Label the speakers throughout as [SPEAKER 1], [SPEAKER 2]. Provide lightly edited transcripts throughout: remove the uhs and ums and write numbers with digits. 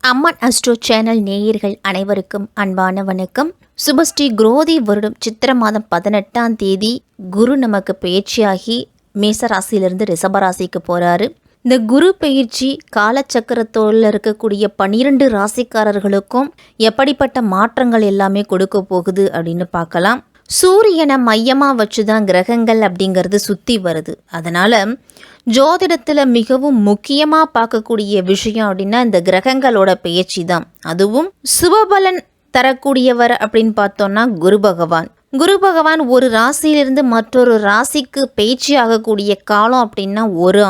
[SPEAKER 1] அம்மன் astro channel நேயர்கள் அனைவருக்கும் அன்பான வணக்கம். சுபஸ்ரீ குரோதி வருடம் சித்திர மாதம் 18ஆம் தேதி குரு நமக்கு பயிற்சியாகி மேசராசியிலிருந்து ரிஷபராசிக்கு போகிறாரு. இந்த குரு பயிற்சி காலச்சக்கரத்தோடு இருக்கக்கூடிய 12 ராசிக்காரர்களுக்கும் எப்படிப்பட்ட மாற்றங்கள் எல்லாமே கொடுக்க போகுது அப்படின்னு பார்க்கலாம். சூரியனை மையமாக வச்சு தான் கிரகங்கள் அப்படிங்கிறது சுற்றி வருது. அதனால் ஜோதிடத்தில் மிகவும் முக்கியமாக பார்க்கக்கூடிய விஷயம் அப்படின்னா இந்த கிரகங்களோட பெயர்ச்சி தான். அதுவும் சுபபலன் தரக்கூடியவர் அப்படின்னு பார்த்தோன்னா குரு பகவான். குரு பகவான் ஒரு ராசியிலிருந்து மற்றொரு ராசிக்கு பெயர்ச்சி ஆகக்கூடிய காலம் அப்படின்னா ஒரு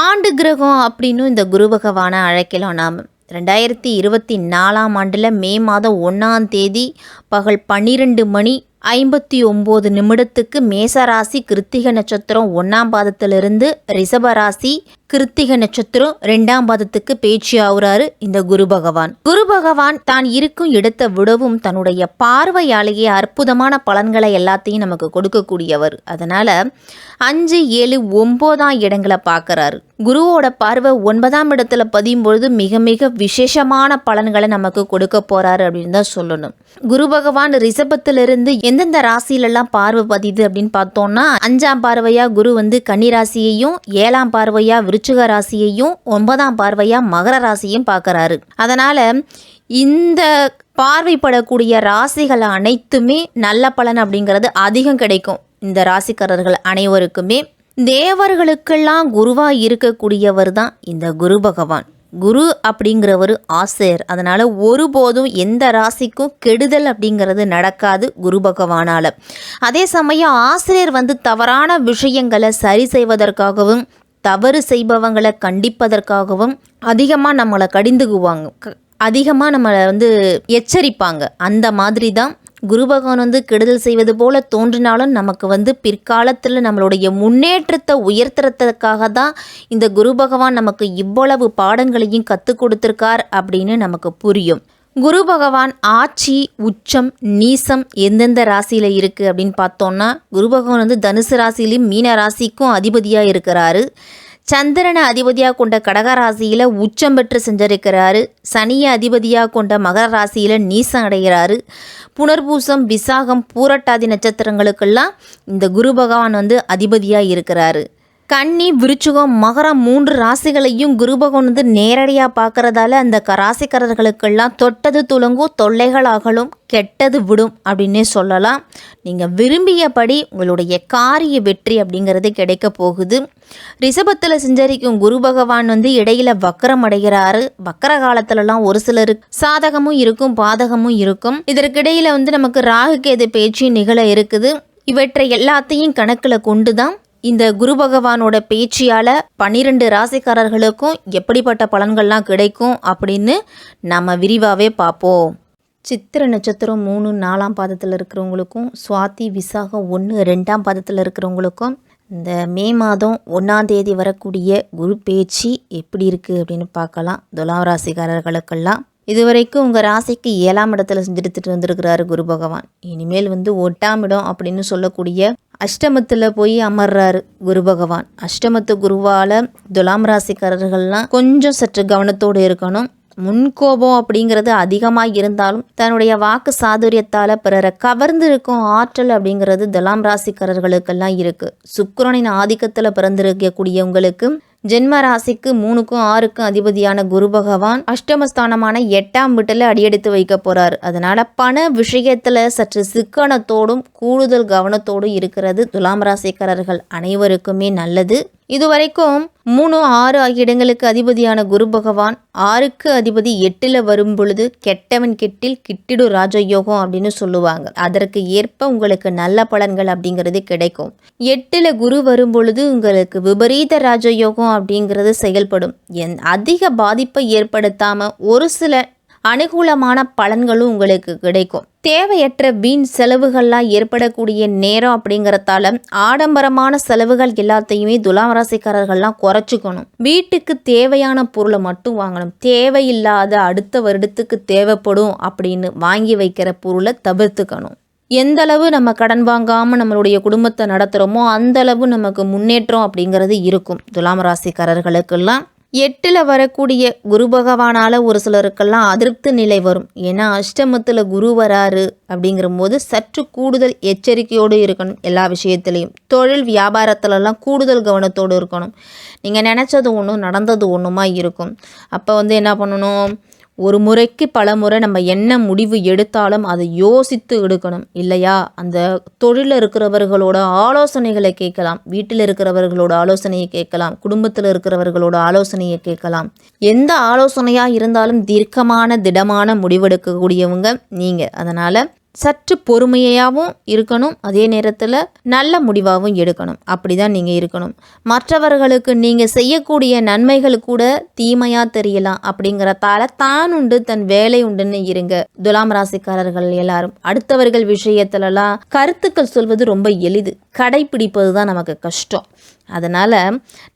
[SPEAKER 1] ஆண்டு கிரகம் அப்படின்னு இந்த குரு பகவானை அழைக்கலாம். நாம் 2024ஆம் ஆண்டில் மே மாதம் 1ஆம் தேதி பகல் 12:59 மேசராசி கிருத்திகை நட்சத்திரம் 1ஆம் பாதத்திலிருந்து ரிஷபராசி கிருத்திகை நட்சத்திரம் 2ஆம் பாதத்துக்கு பேச்சு ஆகுறாரு இந்த குரு பகவான். குரு பகவான் தான் இருக்கும் இடத்தை விடவும் தன்னுடைய பார்வையாலேயே அற்புதமான பலன்களை எல்லாத்தையும் நமக்கு கொடுக்கக்கூடியவர். அதனால 5, 7, 9ஆம் இடங்களை பார்க்கறாரு. குருவோட பார்வை 9ஆம் இடத்துல பதியும் பொழுது மிக மிக விசேஷமான பலன்களை நமக்கு கொடுக்க போறாரு அப்படின்னு தான் சொல்லணும். குரு பகவான் ரிஷபத்திலிருந்து எந்தெந்த ராசியிலெல்லாம் பார்வை பதியுது அப்படின்னு பார்த்தோம்னா 5ஆம் பார்வையா குரு கன்னி ராசியையும், 7ஆம் பார்வையா விருச்சிக ராசியையும், 9ஆம் பார்வையா மகர ராசியையும் பார்க்கறாரு. அதனால இந்த பார்வைப்படக்கூடிய ராசிகள் அனைத்துமே நல்ல பலன் அப்படிங்கிறது அதிகம் கிடைக்கும். இந்த ராசிக்காரர்கள் அனைவருக்குமே தேவர்களுக்கெல்லாம் குருவாக இருக்கக்கூடியவர் தான் இந்த குரு பகவான். குரு அப்படிங்கிறவர் ஆசிரியர். அதனால் ஒருபோதும் எந்த ராசிக்கும் கெடுதல் அப்படிங்கிறது நடக்காது குரு பகவானால். அதே சமயம் ஆசிரியர் தவறான விஷயங்களை சரி செய்வதற்காகவும் தவறு செய்பவங்களை கண்டிப்பதற்காகவும் அதிகமாக நம்மளை கடிந்துக்குவாங்க, அதிகமாக நம்மளை எச்சரிப்பாங்க. அந்த மாதிரி தான் குரு பகவான் கெடுதல் செய்வது போல தோன்றினாலும் நமக்கு பிற்காலத்தில் நம்மளுடைய முன்னேற்றத்தை உயர்த்துறதுக்காக தான் இந்த குரு பகவான் நமக்கு இவ்வளவு பாடங்களையும் கற்றுக் கொடுத்துருக்கார் அப்படின்னு நமக்கு புரியும். குரு பகவான் ஆட்சி, உச்சம், நீசம் எந்தெந்த ராசியில் இருக்குது அப்படின்னு பார்த்தோம்னா குரு பகவான் தனுசு ராசிலையும் மீன ராசிக்கும் அதிபதியாக இருக்கிறாரு. சந்திரனை அதிபதியாக கொண்ட கடகராசியில் உச்சம் பெற்று செஞ்சிருக்கிறாரு. சனியை அதிபதியாக கொண்ட மகர ராசியில் நீசம் அடைகிறாரு. புனர்பூசம், விசாகம், பூரட்டாதி நட்சத்திரங்களுக்கெல்லாம் இந்த குரு பகவான் அதிபதியாக இருக்கிறாரு. கன்னி, விருச்சிகம், மகரம் 3 ராசிகளையும் குரு பகவான் நேரடியாக பார்க்கறதால அந்த ராசிக்காரர்களுக்கெல்லாம் தொட்டது துலங்கும், தொல்லைகள் அகலும், கெட்டது விடும் அப்படின்னே சொல்லலாம். நீங்கள் விரும்பியபடி உங்களுடைய காரிய வெற்றி அப்படிங்கிறது கிடைக்க போகுது. ரிஷபத்தில் சஞ்சரிக்கும் குரு பகவான் இடையில வக்கரம் அடைகிறாரு. வக்கர காலத்துலலாம் ஒரு சிலருக்கு சாதகமும் இருக்கும், பாதகமும் இருக்கும். இதற்கிடையில நமக்கு ராகு கேது பேச்சு நிகழ இருக்குது. இவற்றை எல்லாத்தையும் கணக்கில் கொண்டு தான் இந்த குரு பகவானோட பேச்சியால் 12 ராசிக்காரர்களுக்கும் எப்படிப்பட்ட பலன்கள்லாம் கிடைக்கும் அப்படின்னு நம்ம விரிவாகவே பார்ப்போம். சித்திர நட்சத்திரம் 3, 4ஆம் பாதத்தில் இருக்கிறவங்களுக்கும், சுவாதி, விசாகம் 1, 2ஆம் பாதத்தில் இருக்கிறவங்களுக்கும் இந்த மே மாதம் 1ஆம் தேதி வரக்கூடிய குரு பேச்சு எப்படி இருக்குது அப்படின்னு பார்க்கலாம். துலாம் ராசிக்காரர்களுக்கெல்லாம் இதுவரைக்கும் உங்கள் ராசிக்கு 7ஆம் இடத்துல செஞ்சுட்டு வந்திருக்கிறாரு குரு பகவான். இனிமேல் 8ஆம் இடம் அப்படின்னு சொல்லக்கூடிய அஷ்டமத்தில் போய் அமர்றாரு குரு பகவான். அஷ்டமத்து குருவால் துலாம் ராசிக்காரர்கள்லாம் கொஞ்சம் சற்று கவனத்தோடு இருக்கணும். முன்கோபம் அப்படிங்கிறது அதிகமாக இருந்தாலும் தன்னுடைய வாக்கு சாதுரியத்தால் பிறரை கவர்ந்து இருக்கும் ஆற்றல் அப்படிங்கிறது துலாம் ராசிக்காரர்களுக்கெல்லாம் இருக்குது. சுக்கிரனின் ஆதிக்கத்தில் பிறந்திருக்கக்கூடியவங்களுக்கு ஜென்ம ராசிக்கு 3க்கும் 6க்கும் அதிபதியான குரு பகவான் அஷ்டமஸ்தானமான 8ஆம் வீட்டில் அடியெடுத்து வைக்க போறார். அதனால பண விஷயத்துல சற்று சிக்கனத்தோடும் கூடுதல் கவனத்தோடும் இருக்கிறது துலாம் ராசிக்காரர்கள் அனைவருக்குமே நல்லது. இதுவரைக்கும் 3, 6 ஆகிய இடங்களுக்கு அதிபதியான குரு பகவான் 6க்கு அதிபதி 8ல் வரும் பொழுது கெட்டவன் கெட்டில் கிட்டிடு ராஜயோகம் அப்படின்னு சொல்லுவாங்க. அதற்கு ஏற்ப உங்களுக்கு நல்ல பலன்கள் அப்படிங்கிறது கிடைக்கும். 8ல் குரு வரும் பொழுது உங்களுக்கு விபரீத ராஜயோகம் அப்படிங்கிறது செயல்படும். அதிக பாதிப்பை ஏற்படுத்தாம ஒரு சில அனுகூலமான பலன்களும் உங்களுக்கு கிடைக்கும். தேவையற்ற வீண் செலவுகள்லாம் ஏற்படக்கூடிய நேரம் அப்படிங்கிறதால ஆடம்பரமான செலவுகள் எல்லாத்தையுமே துலாம் ராசிக்காரர்கள்லாம் குறைச்சிக்கணும். வீட்டுக்கு தேவையான பொருளை மட்டும் வாங்கணும். தேவையில்லாத அடுத்த வருடத்துக்கு தேவைப்படும் அப்படின்னு வாங்கி வைக்கிற பொருளை தவிர்த்துக்கணும். எந்தளவு நம்ம கடன் வாங்காமல் நம்மளுடைய குடும்பத்தை நடத்துகிறோமோ அந்தளவு நமக்கு முன்னேற்றம் அப்படிங்கிறது இருக்கும் துலாம் ராசிக்காரர்களுக்கெல்லாம். 8ல் வரக்கூடிய குரு பகவானால் ஒரு சிலருக்கெல்லாம் அதிருப்தி நிலை வரும். ஏன்னா அஷ்டமத்தில் குரு வராரு அப்படிங்கிற போது சற்று கூடுதல் எச்சரிக்கையோடு இருக்கணும். எல்லா விஷயத்துலேயும் தொழில் வியாபாரத்துலலாம் கூடுதல் கவனத்தோடு இருக்கணும். நீங்கள் நினச்சது ஒன்றும் நடந்தது ஒன்றுமா இருக்கும். அப்போ என்ன பண்ணணும், ஒரு முறைக்கு பல முறை நம்ம என்ன முடிவு எடுத்தாலும் அதை யோசித்து எடுக்கணும் இல்லையா? அந்த தொழிலில் இருக்கிறவர்களோட ஆலோசனைகளை கேட்கலாம், வீட்டில் இருக்கிறவர்களோட ஆலோசனையை கேட்கலாம், குடும்பத்தில் இருக்கிறவர்களோட ஆலோசனையை கேட்கலாம். எந்த ஆலோசனையாக இருந்தாலும் தீர்க்கமான திடமான முடிவெடுக்கக்கூடியவங்க நீங்கள். அதனால் சற்று பொறுமையாகவும் இருக்கணும், அதே நேரத்தில் நல்ல முடிவாகவும் எடுக்கணும். அப்படி தான் நீங்கள் இருக்கணும். மற்றவர்களுக்கு நீங்கள் செய்யக்கூடிய நன்மைகள் கூட தீமையாக தெரியலாம். அப்படிங்கிறதால தான் உண்டு தன் வேலை உண்டுன்னு இருங்க. துலாம் ராசிக்காரர்கள் எல்லாரும் அடுத்தவர்கள் விஷயத்துலலாம் கருத்துக்கள் சொல்வது ரொம்ப எளிது, கடைப்பிடிப்பது தான் நமக்கு கஷ்டம். அதனால்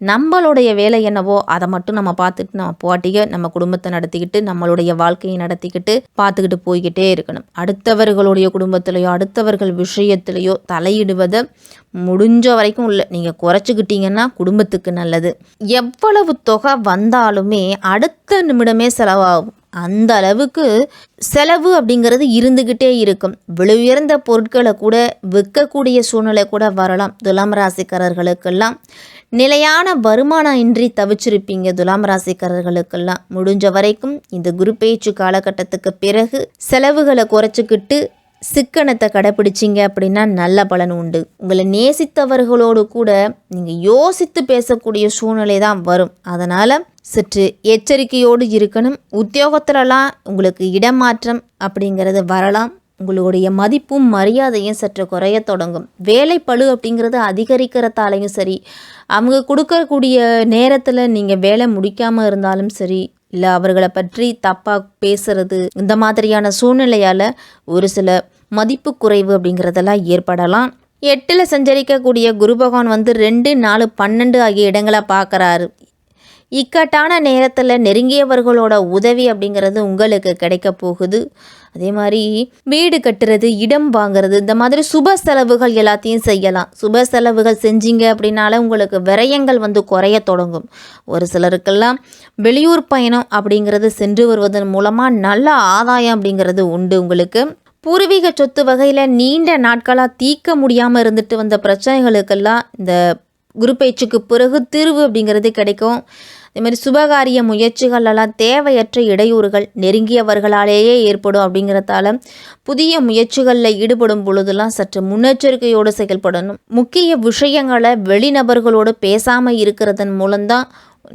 [SPEAKER 1] நம்மளுடைய வேலை என்னவோ அதை மட்டும் நம்ம பார்த்துட்டு நம்ம பாட்டிக நம்ம குடும்பத்தை நடத்திக்கிட்டு நம்மளுடைய வாழ்க்கையை நடத்திக்கிட்டு பார்த்துக்கிட்டு போய்கிட்டே இருக்கணும். அடுத்தவர்களுடைய குடும்பத்திலையோ அடுத்தவர்கள் விஷயத்திலையோ தலையிடுவதை முடிஞ்ச வரைக்கும் இல்லை நீங்கள் குறைச்சிக்கிட்டீங்கன்னா குடும்பத்துக்கு நல்லது. எவ்வளவு தொகை வந்தாலுமே அடுத்த நிமிடமே செலவாகும். அந்த அளவுக்கு செலவு அப்படிங்கிறது இருந்துக்கிட்டே இருக்கும். விலை உயர்ந்த பொருட்களை கூட விற்கக்கூடிய சூழ்நிலை கூட வரலாம். துலாம் ராசிக்காரர்களுக்கெல்லாம் நிலையான வருமானம் இன்றி தவிச்சிருப்பீங்க. துலாம் ராசிக்காரர்களுக்கெல்லாம் முடிஞ்ச வரைக்கும் இந்த குரு பேச்சு காலகட்டத்துக்கு பிறகு செலவுகளை குறைச்சிக்கிட்டு சிக்கனத்தை கடைப்பிடிச்சிங்க அப்படின்னா நல்ல பலன் உண்டு. உங்களை நேசித்தவர்களோடு கூட நீங்கள் யோசித்து பேசக்கூடிய சூழ்நிலை தான் வரும். அதனால் சற்று எச்சரிக்கையோடு இருக்கணும். உத்தியோகத்திலலாம் உங்களுக்கு இடமாற்றம் அப்படிங்கிறது வரலாம். உங்களுடைய மதிப்பும் மரியாதையும் சற்று குறைய தொடங்கும். வேலைப்பளு அப்படிங்கிறது அதிகரிக்கிறதாலையும் சரி, அவங்க கொடுக்கக்கூடிய நேரத்தில் நீங்கள் வேலை முடிக்காமல் இருந்தாலும் சரி, இல்லை அவர்களை பற்றி தப்பாக பேசுறது, இந்த மாதிரியான சூழ்நிலையால் ஒரு சில மதிப்பு குறைவு அப்படிங்கிறதெல்லாம் ஏற்படலாம். 8ல் சஞ்சரிக்கக்கூடிய குரு பகவான் 2, 4, 12 ஆகிய இடங்களை பார்க்குறாரு. இக்கட்டான நேரத்தில் நெருங்கியவர்களோட உதவி அப்படிங்கிறது உங்களுக்கு கிடைக்க போகுது. அதே மாதிரி வீடு கட்டுறது, இடம் வாங்கிறது, இந்த மாதிரி சுப செலவுகள் எல்லாத்தையும் செய்யலாம். சுப செலவுகள் செஞ்சீங்க அப்படின்னால உங்களுக்கு விரயங்கள் குறைய தொடங்கும். ஒரு சிலருக்கெல்லாம் வெளியூர் பயணம் அப்படிங்கிறது சென்று வருவதன் மூலமாக நல்ல ஆதாயம் அப்படிங்கிறது உண்டு. உங்களுக்கு பூர்வீக சொத்து வகையில் நீண்ட நாட்களாக தீர்க்க முடியாமல் இருந்துட்டு வந்த பிரச்சனைகளுக்கெல்லாம் இந்த குரு பேச்சுக்கு பிறகு தீர்வு அப்படிங்கிறது கிடைக்கும். அதே மாதிரி சுபகாரிய முயற்சிகளெல்லாம் தேவையற்ற இடையூறுகள் நெருங்கியவர்களாலேயே ஏற்படும். அப்படிங்கிறதால புதிய முயற்சிகளில் ஈடுபடும் பொழுதெல்லாம் சற்று முன்னெச்சரிக்கையோடு செயல்படணும். முக்கிய விஷயங்களை வெளிநபர்களோடு பேசாமல் இருக்கிறதன் மூலம்தான்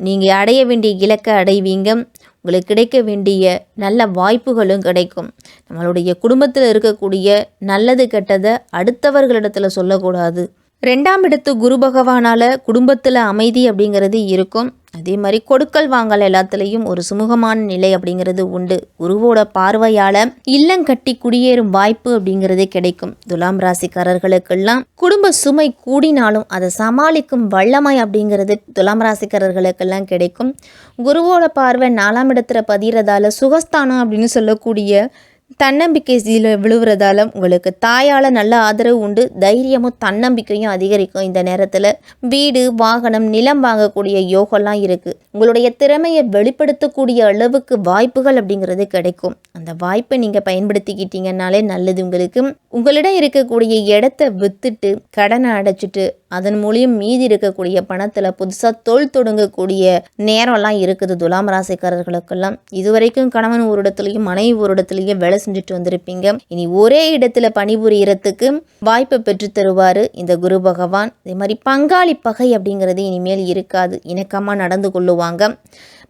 [SPEAKER 1] நீங்கள் அடைய வேண்டிய இலக்கை அடைவீங்க. உங்களுக்கு கிடைக்க வேண்டிய நல்ல வாய்ப்புகளும் கிடைக்கும். நம்மளுடைய குடும்பத்தில் இருக்கக்கூடிய நல்லது கெட்டதை அடுத்தவர்களிடத்தில் சொல்லக்கூடாது. 2ஆம் இடத்து குரு பகவானால் குடும்பத்தில் அமைதி அப்படிங்கிறது இருக்கும். அதே மாதிரி கொடுக்கல் வாங்கல் எல்லாத்துலேயும் ஒரு சுமூகமான நிலை அப்படிங்கிறது உண்டு. குருவோட பார்வையால் இல்லங்கட்டி குடியேறும் வாய்ப்பு அப்படிங்கிறதே கிடைக்கும். துலாம் ராசிக்காரர்களுக்கெல்லாம் குடும்ப சுமை கூடினாலும் அதை சமாளிக்கும் வல்லமை அப்படிங்கிறது துலாம் ராசிக்காரர்களுக்கெல்லாம் கிடைக்கும். குருவோட பார்வை 4ஆம் இடத்துல பதிகிறதால சுகஸ்தானம் அப்படின்னு சொல்லக்கூடிய தன்னம்பிக்கை விழுவுறதால உங்களுக்கு தாயால் நல்ல ஆதரவு உண்டு. தைரியமும் தன்னம்பிக்கையும் அதிகரிக்கும். இந்த நேரத்தில் வீடு, வாகனம், நிலம் வாங்கக்கூடிய யோகம்லாம் இருக்குது. உங்களுடைய திறமையை வெளிப்படுத்தக்கூடிய அளவுக்கு வாய்ப்புகள் அப்படிங்கிறது கிடைக்கும். அந்த வாய்ப்பை நீங்கள் பயன்படுத்திக்கிட்டீங்கன்னாலே நல்லது. உங்களிடம் இருக்கக்கூடிய இடத்த விற்றுட்டு கடனை அடைச்சிட்டு அதன் மூலியம் மீதி இருக்கக்கூடிய பணத்தில் புதுசாக தொழில் தொடங்கக்கூடிய நேரம்லாம் இருக்குது துலாம் ராசிக்காரர்களுக்கெல்லாம். இதுவரைக்கும் கணவன் ஒரு இடத்துலையும் மனைவி ஒரு இடத்துலையும் வேலை செஞ்சுட்டு வந்திருப்பீங்க. இனி ஒரே இடத்துல பணிபுரியறதுக்கு வாய்ப்பை பெற்று தருவார் இந்த குரு பகவான். அதே மாதிரி பங்காளி பகை அப்படிங்கிறது இனிமேல் இருக்காது. இணக்கமாக நடந்து கொள்ளுவாங்க.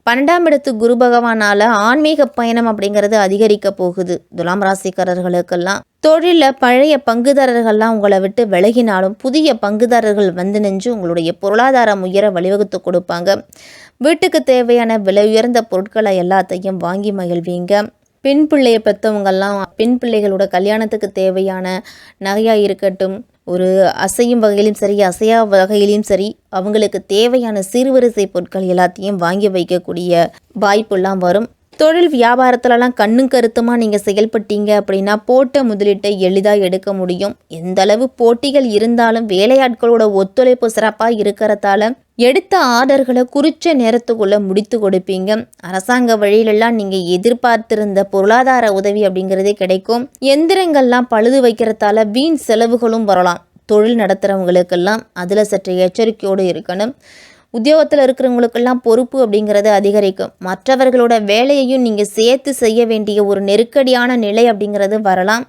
[SPEAKER 1] 12ஆம் இடத்து குரு பகவானால் ஆன்மீக பயணம் அப்படிங்கிறது அதிகரிக்க போகுது துலாம் ராசிக்காரர்களுக்கெல்லாம். தொழிலில் பழைய பங்குதாரர்கள்லாம் உங்களை விட்டு விலகினாலும் புதிய பங்குதாரர்கள் நின்று உங்களுடைய பொருளாதாரம் உயர வழிவகுத்து கொடுப்பாங்க. வீட்டுக்கு தேவையான விலை உயர்ந்த பொருட்களை எல்லாத்தையும் வாங்கி மகிழ்வீங்க. பெண் பிள்ளையை பெற்றவங்கெல்லாம் பெண் பிள்ளைகளோட கல்யாணத்துக்கு தேவையான நகையாக இருக்கட்டும், ஒரு அசையும் வகையிலும் சரி அசையா வகையிலும் சரி அவங்களுக்கு தேவையான சிறுவரிசை பொருட்கள் எல்லாத்தையும் வாங்கி வைக்கக்கூடிய வாய்ப்பெல்லாம் வரும். தொழில் வியாபாரத்துலலாம் கண்ணும் கருத்துமா நீங்கள் செயல்பட்டீங்க அப்படின்னா போட்ட முதலீட்டை எளிதாக எடுக்க முடியும். எந்த அளவு போட்டிகள் இருந்தாலும் வேலையாட்களோட ஒத்துழைப்பு சிறப்பாக இருக்கிறதால எடுத்த ஆர்டர்களை குறித்த நேரத்துக்குள்ளே முடித்து கொடுப்பீங்க. அரசாங்க வழியிலெல்லாம் நீங்கள் எதிர்பார்த்திருந்த பொருளாதார உதவி அப்படிங்கிறதே கிடைக்கும். எந்திரங்கள்லாம் பழுது வைக்கிறதால வீண் செலவுகளும் வரலாம். தொழில் நடத்துகிறவங்களுக்கெல்லாம் அதில் சற்று எச்சரிக்கையோடு இருக்கணும். உத்தியோகத்தில் இருக்கிறவங்களுக்கெல்லாம் பொறுப்பு அப்படிங்கிறது அதிகரிக்கும். மற்றவர்களோட வேலையையும் நீங்கள் சேர்த்து செய்ய வேண்டிய ஒரு நெருக்கடியான நிலை அப்படிங்கிறது வரலாம்.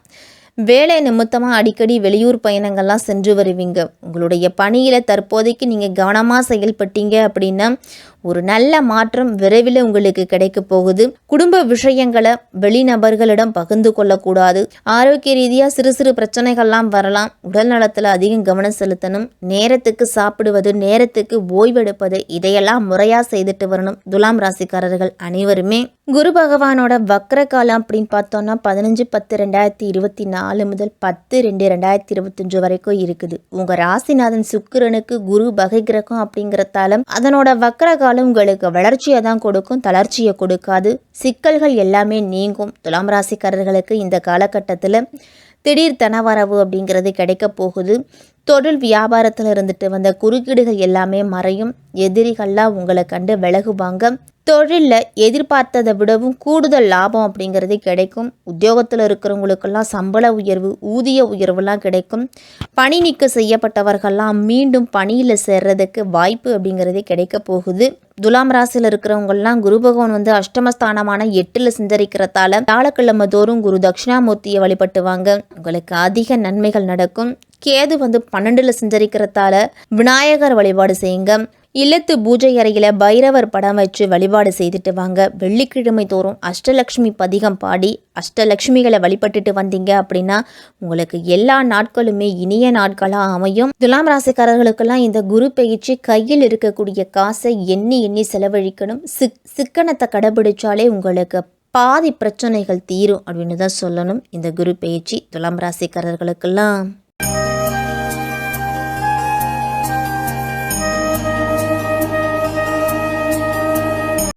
[SPEAKER 1] வேலை நிமித்தமாக அடிக்கடி வெளியூர் பயணங்கள்லாம் சென்று வருவீங்க. உங்களுடைய பணியில் தற்போதைக்கு நீங்கள் கவனமாக செயல்பட்டீங்க அப்படின்னா ஒரு நல்ல மாற்றம் விரைவில் உங்களுக்கு கிடைக்க போகுது. குடும்ப விஷயங்களை வெளிநபர்களிடம் பகிர்ந்து கொள்ளக்கூடாது. ஆரோக்கிய ரீதியாக சிறு சிறு பிரச்சனைகள்லாம் வரலாம். உடல் நலத்தில் அதிகம் கவனம் செலுத்தணும். நேரத்துக்கு சாப்பிடுவது, நேரத்துக்கு ஓய்வெடுப்பது, இதையெல்லாம் முறையாக செய்துட்டு வரணும். துலாம் ராசிக்காரர்கள் அனைவருமே குரு பகவானோட வக்ர காலம் அப்படின்னு பார்த்தோன்னா 15/10/2024 முதல் 10/2/2025 வரைக்கும் இருக்குது. உங்கள் ராசிநாதன் சுக்கிரனுக்கு குரு பகை கிரகம் அப்படிங்கிறதால அதனோட வக்ர காலம் உங்களுக்கு வளர்ச்சியை தான் கொடுக்கும், தளர்ச்சியை கொடுக்காது. சிக்கல்கள் எல்லாமே நீங்கும். துலாம் ராசிக்காரர்களுக்கு இந்த காலகட்டத்தில் திடீர் தனவரவு அப்படிங்கிறது கிடைக்க போகுது. தொழில் வியாபாரத்தில் இருந்துட்டு வந்த குறுக்கீடுகள் எல்லாமே மறையும். எதிரிகள்லாம் உங்களை கண்டு விலகுவாங்க. தொழிலில் எதிர்பார்த்ததை விடவும் கூடுதல் லாபம் அப்படிங்கிறது கிடைக்கும். உத்தியோகத்தில் இருக்கிறவங்களுக்கெல்லாம் சம்பள உயர்வு, ஊதிய உயர்வுலாம் கிடைக்கும். பணி நீக்கம் செய்யப்பட்டவர்கள்லாம் மீண்டும் பணியில் சேர்றதுக்கு வாய்ப்பு அப்படிங்கிறது கிடைக்க போகுது. துலாம் ராசியில் இருக்கிறவங்கெல்லாம் குரு பகவான் அஷ்டமஸ்தானமான 8ல் சஞ்சரிக்கிறதால வியாழக்கிழமை தோறும் குரு தட்சிணாமூர்த்தியை வழிபட்டுவாங்க. உங்களுக்கு அதிக நன்மைகள் நடக்கும். கேது 12ல் சஞ்சரிக்கிறதால விநாயகர் வழிபாடு செய்யுங்க. இல்லத்து பூஜை அறையில் பைரவர் படம் வச்சு வழிபாடு செய்துட்டு வாங்க. வெள்ளிக்கிழமை தோறும் அஷ்டலக்ஷ்மி பதிகம் பாடி அஷ்டலக்ஷ்மிகளை வழிபட்டுட்டு வந்தீங்க அப்படின்னா உங்களுக்கு எல்லா நாட்களுமே இனிய நாட்களாக அமையும். துலாம் ராசிக்காரர்களுக்கெல்லாம் இந்த குரு பயிற்சி கையில் இருக்கக்கூடிய காசை எண்ணி செலவழிக்கணும். சிக்கனத்தை கடைபிடிச்சாலே உங்களுக்கு பாதி பிரச்சனைகள் தீரும் அப்படின்னு தான் சொல்லணும். இந்த குரு பயிற்சி துலாம் ராசிக்காரர்களுக்கெல்லாம்